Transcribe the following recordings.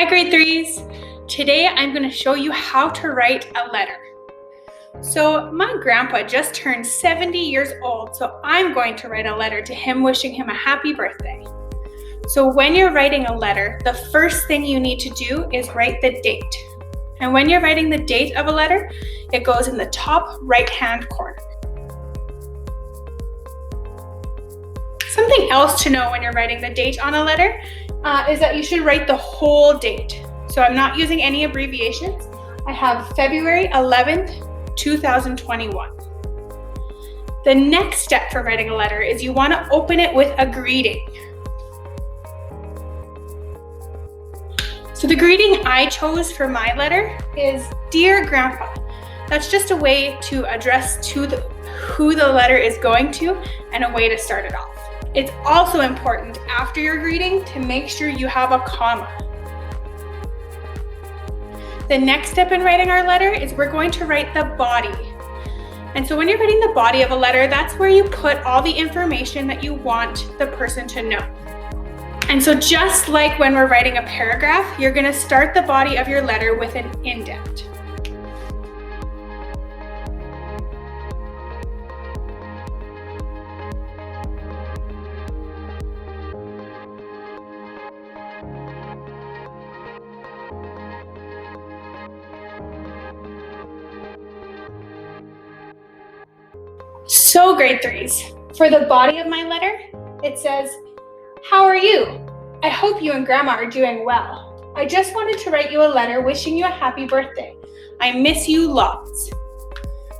Hi grade threes! Today I'm going to show you how to write a letter. So my grandpa just turned 70 years old, so I'm going to write a letter to him wishing him a happy birthday. So when you're writing a letter, the first thing you need to do is write the date. And when you're writing the date of a letter, it goes in the top right-hand corner. Something else to know when you're writing the date on a letter is that you should write the whole date. So I'm not using any abbreviations. I have February 11th, 2021. The next step for writing a letter is you want to open it with a greeting. So the greeting I chose for my letter is Dear Grandpa. That's just a way to address to who the letter is going to and a way to start it off. It's also important after your greeting to make sure you have a comma. The next step in writing our letter is we're going to write the body. And so when you're writing the body of a letter, that's where you put all the information that you want the person to know. And so just like when we're writing a paragraph, you're going to start the body of your letter with an indent. So grade threes, for the body of my letter, it says, How are you? I hope you and Grandma are doing well. I just wanted to write you a letter wishing you a happy birthday. I miss you lots.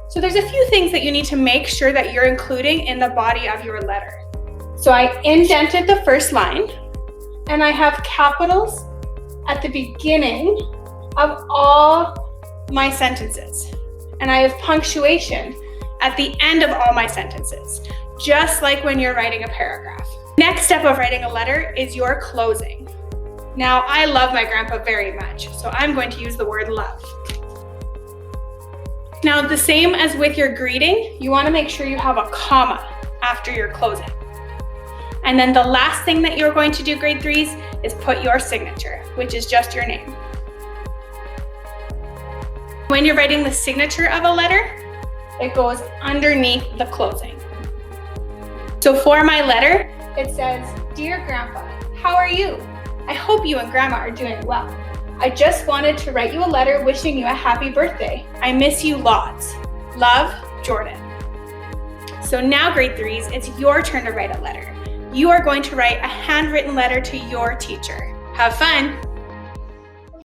So there's a few things that you need to make sure that you're including in the body of your letter. So I indented the first line, and I have capitals at the beginning of all my sentences. And I have punctuation at the end of all my sentences, just like when you're writing a paragraph. Next step of writing a letter is your closing. Now, I love my grandpa very much, so I'm going to use the word love. Now, the same as with your greeting, you want to make sure you have a comma after your closing. And then the last thing that you're going to do, grade threes, is put your signature, which is just your name. When you're writing the signature of a letter, it goes underneath the closing. So for my letter, it says, Dear Grandpa, how are you? I hope you and Grandma are doing well. I just wanted to write you a letter wishing you a happy birthday. I miss you lots. Love, Jordan. So now grade threes, it's your turn to write a letter. You are going to write a handwritten letter to your teacher. Have fun.